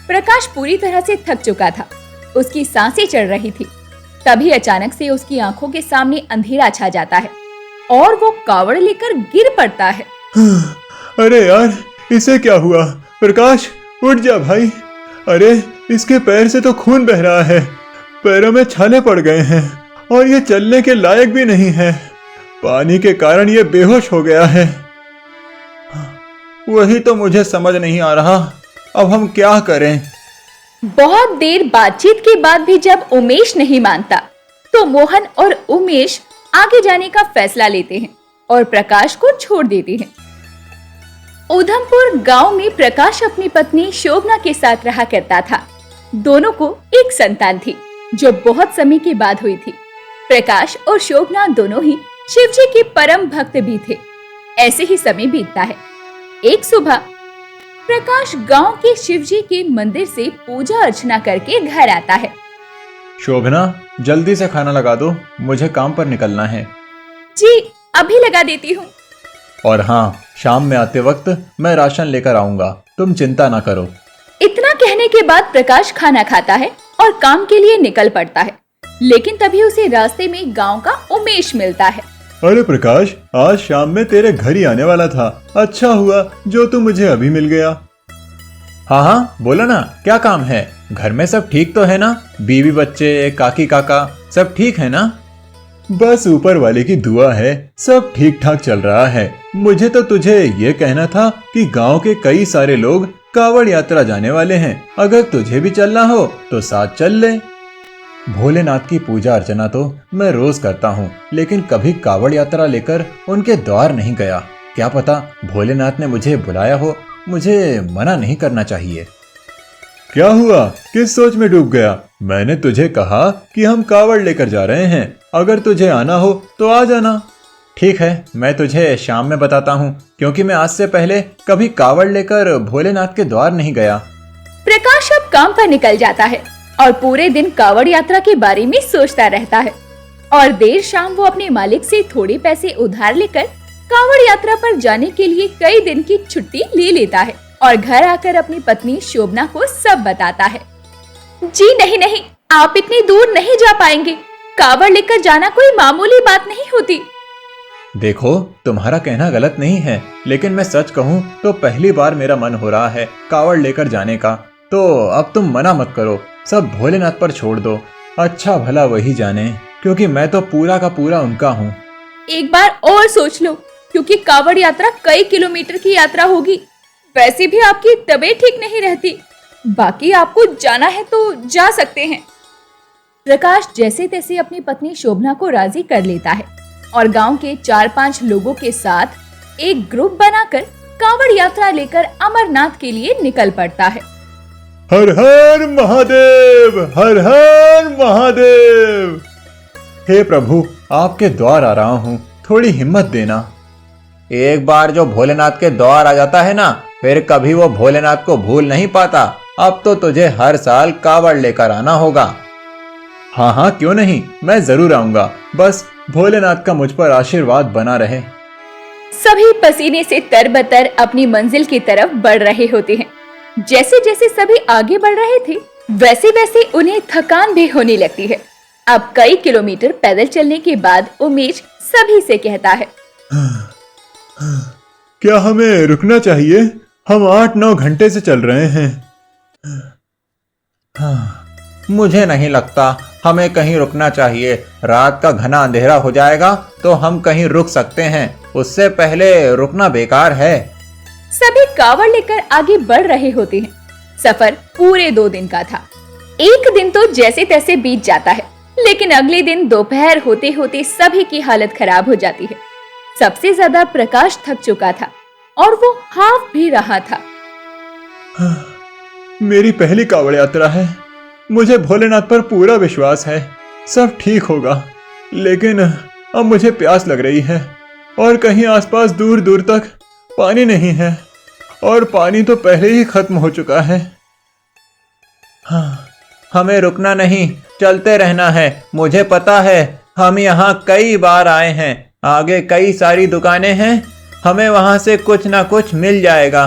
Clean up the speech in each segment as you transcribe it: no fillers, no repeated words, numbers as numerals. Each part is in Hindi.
प्रकाश पूरी तरह से थक चुका था, उसकी सांसें चढ़ रही थी। तभी अचानक से उसकी आंखों के सामने अंधेरा छा जाता है और वो कावड़ लेकर गिर पड़ता है। अरे यार, इसे क्या हुआ? प्रकाश, उठ जा भाई। अरे, इसके पैर से तो खून बह रहा है, पैरों में छाले पड़ गए हैं और ये चलने के लायक भी नहीं है। पानी के कारण ये बेहोश हो गया है। वही तो मुझे समझ नहीं आ रहा, अब हम क्या करें? बहुत देर बातचीत के बाद भी जब उमेश नहीं मानता, तो मोहन और उमेश आगे जाने का फैसला लेते हैं और प्रकाश को छोड़ देते हैं। उधमपुर गांव में प्रकाश अपनी पत्नी शोभना के साथ रहा करता था। दोनों को एक संतान थी जो बहुत समय के बाद हुई थी। प्रकाश और शोभना दोनों ही शिवजी के परम भक्त भी थे। ऐसे ही समय बीतता है। एक सुबह प्रकाश गांव के शिवजी के मंदिर से पूजा अर्चना करके घर आता है। शोभना, जल्दी से खाना लगा दो, मुझे काम पर निकलना है। जी, अभी लगा देती हूँ। और हाँ, शाम में आते वक्त मैं राशन लेकर आऊंगा, तुम चिंता ना करो। इतना कहने के बाद प्रकाश खाना खाता है और काम के लिए निकल पड़ता है। लेकिन तभी उसे रास्ते में गांव का उमेश मिलता है। अरे प्रकाश, आज शाम में तेरे घर ही आने वाला था। अच्छा हुआ जो तू मुझे अभी मिल गया। हाँ हाँ, बोलो ना, क्या काम है? घर में सब ठीक तो है ना? बीवी, बच्चे, काकी, काका सब ठीक है ना? बस ऊपर वाले की दुआ है, सब ठीक ठाक चल रहा है। मुझे तो तुझे ये कहना था कि गांव के कई सारे लोग कावड़ यात्रा जाने वाले हैं। अगर तुझे भी चलना हो तो साथ चल ले। भोलेनाथ की पूजा अर्चना तो मैं रोज करता हूँ, लेकिन कभी कावड़ यात्रा लेकर उनके द्वार नहीं गया। क्या पता भोलेनाथ ने मुझे बुलाया हो, मुझे मना नहीं करना चाहिए। क्या हुआ? किस सोच में डूब गया? मैंने तुझे कहा कि हम कावड़ लेकर जा रहे हैं, अगर तुझे आना हो तो आ जाना। ठीक है, मैं तुझे शाम में बताता हूँ, क्योंकि मैं आज से पहले कभी कावड़ लेकर भोलेनाथ के द्वार नहीं गया। प्रकाश अब काम पर निकल जाता है और पूरे दिन कावड़ यात्रा के बारे में सोचता रहता है। और देर शाम वो अपने मालिक से थोड़े पैसे उधार लेकर कावड़ यात्रा पर जाने के लिए कई दिन की छुट्टी ले लेता है और घर आकर अपनी पत्नी शोभना को सब बताता है। जी नहीं नहीं, आप इतनी दूर नहीं जा पाएंगे। कावड़ लेकर जाना कोई मामूली बात नहीं होती। देखो, तुम्हारा कहना गलत नहीं है, लेकिन मैं सच कहूँ तो पहली बार मेरा मन हो रहा है कावड़ लेकर जाने का। तो अब तुम मना मत करो, सब भोलेनाथ पर छोड़ दो। अच्छा भला वही जाने, क्योंकि मैं तो पूरा का पूरा उनका हूँ। एक बार और सोच लो, क्योंकि कावड़ यात्रा कई किलोमीटर की यात्रा होगी। वैसे भी आपकी तबीयत ठीक नहीं रहती। बाकी आपको जाना है तो जा सकते हैं। प्रकाश जैसे तैसे अपनी पत्नी शोभना को राजी कर लेता है और गांव के 4-5 लोगों के साथ एक ग्रुप बनाकर कावड़ यात्रा लेकर अमरनाथ के लिए निकल पड़ता है। हर हर महादेव, हर हर महादेव। हे प्रभु, आपके द्वार आ रहा हूँ, थोड़ी हिम्मत देना। एक बार जो भोलेनाथ के द्वार आ जाता है ना, फिर कभी वो भोलेनाथ को भूल नहीं पाता। अब तो तुझे हर साल कावड़ लेकर आना होगा। हाँ हाँ, क्यों नहीं, मैं जरूर आऊंगा। बस भोलेनाथ का मुझ पर आशीर्वाद बना रहे। सभी पसीने से तरबतर अपनी मंजिल की तरफ बढ़ रहे होते हैं। जैसे जैसे सभी आगे बढ़ रहे थे, वैसे वैसे उन्हें थकान भी होने लगती है। अब कई किलोमीटर पैदल चलने के बाद उमेश सभी से कहता है, क्या हमें रुकना चाहिए? हम 8-9 घंटे से चल रहे हैं। मुझे नहीं लगता हमें कहीं रुकना चाहिए। रात का घना अंधेरा हो जाएगा तो हम कहीं रुक सकते हैं, उससे पहले रुकना बेकार है। सभी कावड़ लेकर आगे बढ़ रहे होते हैं। सफर पूरे 2 दिन का था। एक दिन तो जैसे तैसे बीत जाता है, लेकिन अगले दिन दोपहर होते होते सभी की हालत खराब हो जाती है। सबसे ज्यादा प्रकाश थक चुका था और वो हाफ भी रहा था। मेरी पहली कावड़ यात्रा है, मुझे भोलेनाथ पर पूरा विश्वास है, सब ठीक होगा। लेकिन अब मुझे प्यास लग रही है और कहीं आसपास दूर दूर तक पानी नहीं है, और पानी तो पहले ही खत्म हो चुका है। हाँ, हमें रुकना नहीं, चलते रहना है। मुझे पता है, हम यहाँ कई बार आए हैं। आगे कई सारी दुकानें हैं, हमें वहाँ से कुछ ना कुछ मिल जाएगा।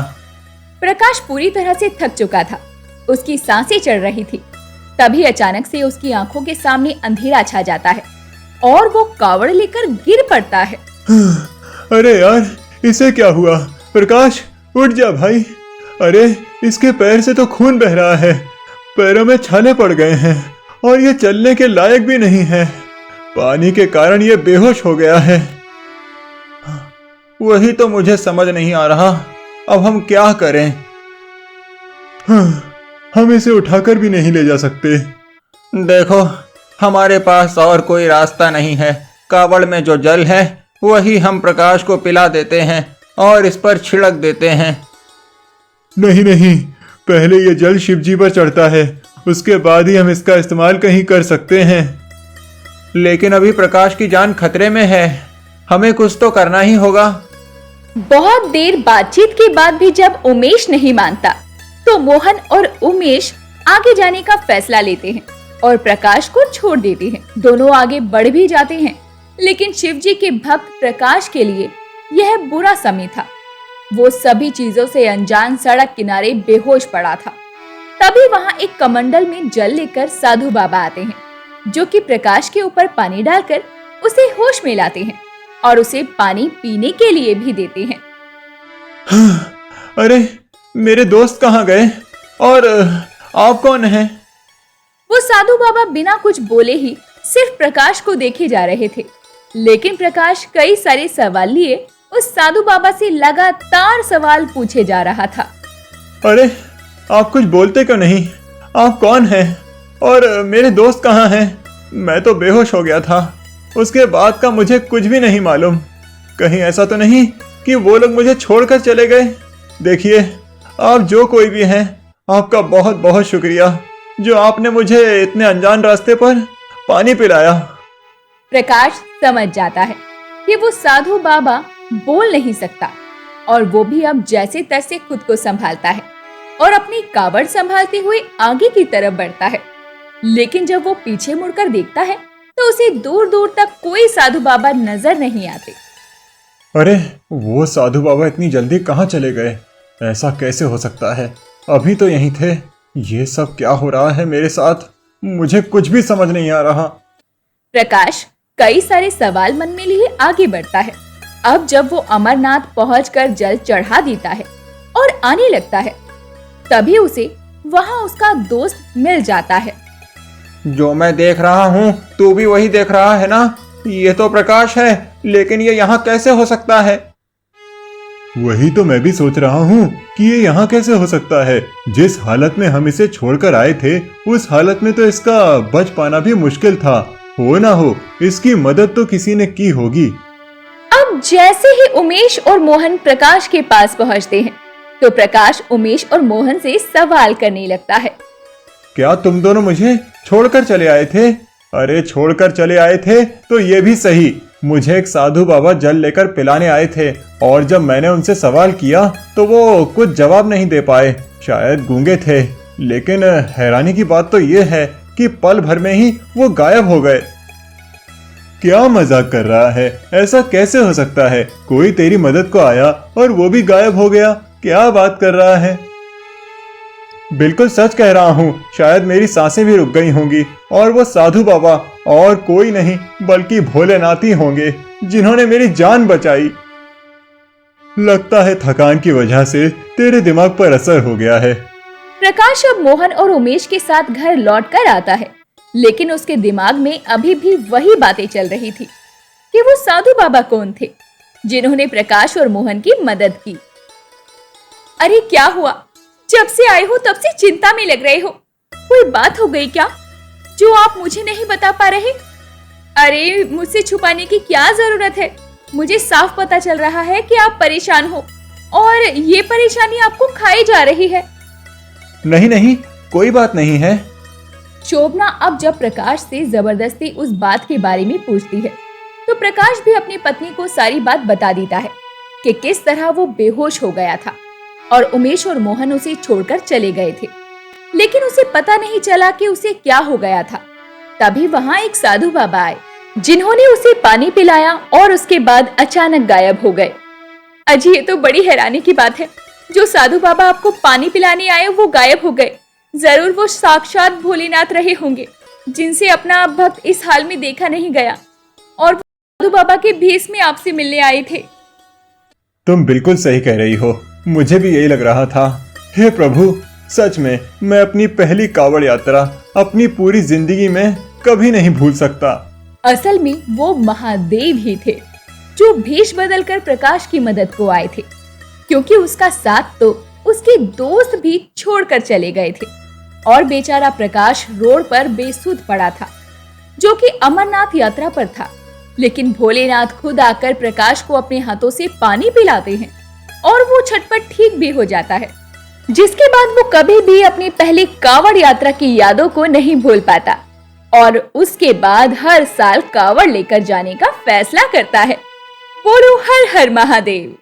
प्रकाश पूरी तरह से थक चुका था उसकी सांसें चढ़ रही थी। तभी अचानक से उसकी आंखों के सामने अंधेरा छा जाता है और वो कावड़ लेकर गिर पड़ता है। अरे यार, इसे क्या हुआ? प्रकाश, उठ जा भाई। अरे, इसके पैर से तो खून बह रहा है, पैरों में छाले पड़ गए हैं और ये चलने के लायक भी नहीं है। पानी के कारण ये बेहोश हो गया है। वही तो मुझे समझ नहीं आ रहा, अब हम क्या करें? हम इसे उठाकर भी नहीं ले जा सकते। देखो, हमारे पास और कोई रास्ता नहीं है। कावड़ में जो जल है वही हम प्रकाश को पिला देते हैं और इस पर छिड़क देते हैं। नहीं नहीं, पहले ये जल शिव जी पर चढ़ता है, उसके बाद ही हम इसका इस्तेमाल कहीं कर सकते हैं। लेकिन अभी प्रकाश की जान खतरे में है, हमें कुछ तो करना ही होगा। बहुत देर बातचीत के बाद भी जब उमेश नहीं मानता तो मोहन और उमेश आगे जाने का फैसला लेते हैं और प्रकाश को छोड़ देते हैं। दोनों आगे बढ़ भी जाते हैं, लेकिन शिवजी के भक्त प्रकाश के लिए यह बुरा समय था। वो सभी चीजों से अनजान सड़क किनारे बेहोश पड़ा था। तभी वहां एक कमंडल में जल लेकर साधु बाबा आते हैं, जो कि प्रकाश के ऊपर पानी डालकर उसे होश में लाते हैं और उसे पानी पीने के लिए भी देते हैं। अरे, मेरे दोस्त कहाँ गए और आप कौन हैं? वो साधु बाबा बिना कुछ बोले ही सिर्फ प्रकाश को देखे जा रहे थे, लेकिन प्रकाश कई सारे सवाल लिए उस साधु बाबा से लगातार सवाल पूछे जा रहा था। अरे, आप कुछ बोलते क्यों नहीं? आप कौन हैं और मेरे दोस्त कहाँ हैं? मैं तो बेहोश हो गया था, उसके बाद का मुझे कुछ भी नहीं मालूम। कहीं ऐसा तो नहीं कि वो लोग मुझे छोड़कर चले गए? देखिए, आप जो कोई भी हैं, आपका बहुत बहुत शुक्रिया जो आपने मुझे इतने अनजान रास्ते पर पानी पिलाया। प्रकाश समझ जाता है कि वो साधु बाबा बोल नहीं सकता और वो भी अब जैसे तैसे खुद को संभालता है और अपनी कावड़ संभालते हुए आगे की तरफ बढ़ता है। लेकिन जब वो पीछे मुड़कर देखता है तो उसे दूर दूर तक कोई साधु बाबा नजर नहीं आते। अरे, वो साधु बाबा इतनी जल्दी कहाँ चले गए? ऐसा कैसे हो सकता है? अभी तो यहीं थे। ये सब क्या हो रहा है मेरे साथ? मुझे कुछ भी समझ नहीं आ रहा। प्रकाश कई सारे सवाल मन में लिए आगे बढ़ता है। अब जब वो अमरनाथ पहुंचकर जल चढ़ा देता है और आने लगता है, तभी उसे वहां उसका दोस्त मिल जाता है। जो मैं देख रहा हूँ तू भी वही देख रहा है ना? ये तो प्रकाश है, लेकिन ये यहाँ कैसे हो सकता है? वही तो मैं भी सोच रहा हूँ कि ये यहाँ कैसे हो सकता है। जिस हालत में हम इसे छोड़कर आए थे, उस हालत में तो इसका बच पाना भी मुश्किल था। हो ना हो, इसकी मदद तो किसी ने की होगी। अब जैसे ही उमेश और मोहन प्रकाश के पास पहुंचते हैं, तो प्रकाश उमेश और मोहन से सवाल करने लगता है। क्या तुम दोनों मुझे छोड़कर चले आए थे? अरे, छोड़कर चले आए थे तो ये भी सही। मुझे एक साधु बाबा जल लेकर पिलाने आए थे और जब मैंने उनसे सवाल किया तो वो कुछ जवाब नहीं दे पाए, शायद गूंगे थे। लेकिन हैरानी की बात तो ये है कि पल भर में ही वो गायब हो गए। क्या मजाक कर रहा है? ऐसा कैसे हो सकता है? कोई तेरी मदद को आया और वो भी गायब हो गया? क्या बात कर रहा है? बिल्कुल सच कह रहा हूँ, शायद मेरी सांसें भी रुक गई होंगी और वो साधु बाबा और कोई नहीं बल्कि भोलेनाथ ही होंगे जिन्होंने मेरी जान बचाई। लगता है थकान की वजह से तेरे दिमाग पर असर हो गया है। प्रकाश अब मोहन और उमेश के साथ घर लौटकर आता है, लेकिन उसके दिमाग में अभी भी वही बातें चल रही थी कि वो साधु बाबा कौन थे जिन्होंने प्रकाश और मोहन की मदद की। अरे क्या हुआ? जब से आए हो तब से चिंता में लग रहे हो। कोई बात हो गई क्या जो आप मुझे नहीं बता पा रहे? अरे, मुझसे छुपाने की क्या जरूरत है? मुझे साफ पता चल रहा है कि आप परेशान हो और ये परेशानी आपको खाई जा रही है। नहीं नहीं, कोई बात नहीं है। शोभना अब जब प्रकाश से जबरदस्ती उस बात के बारे में पूछती है, तो प्रकाश भी अपनी पत्नी को सारी बात बता देता है कि किस तरह वो बेहोश हो गया था और उमेश और मोहन उसे छोड़कर चले गए थे, लेकिन उसे पता नहीं चला कि उसे क्या हो गया था। तभी वहां एक साधु बाबा आए, जिन्होंने उसे पानी पिलाया और उसके बाद अचानक गायब हो गए। अजी, ये तो बड़ी हैरानी की बात है। जो साधु बाबा आपको पानी पिलाने आए वो गायब हो गए, जरूर वो साक्षात भोलेनाथ रहे होंगे, जिनसे अपना भक्त इस हाल में देखा नहीं गया और वो साधु बाबा के भेष में आपसे मिलने आए थे। तुम बिल्कुल सही कह रही हो, मुझे भी यही लग रहा था। हे प्रभु, सच में मैं अपनी पहली कावड़ यात्रा अपनी पूरी जिंदगी में कभी नहीं भूल सकता। असल में वो महादेव ही थे जो भेष बदलकर प्रकाश की मदद को आए थे, क्योंकि उसका साथ तो उसके दोस्त भी छोड़कर चले गए थे और बेचारा प्रकाश रोड पर बेसुध पड़ा था, जो कि अमरनाथ यात्रा पर था। लेकिन भोलेनाथ खुद आकर प्रकाश को अपने हाथों से पानी पिलाते हैं और वो झटपट ठीक भी हो जाता है, जिसके बाद वो कभी भी अपनी पहली कावड़ यात्रा की यादों को नहीं भूल पाता और उसके बाद हर साल कावड़ लेकर जाने का फैसला करता है। बोलो हर हर महादेव।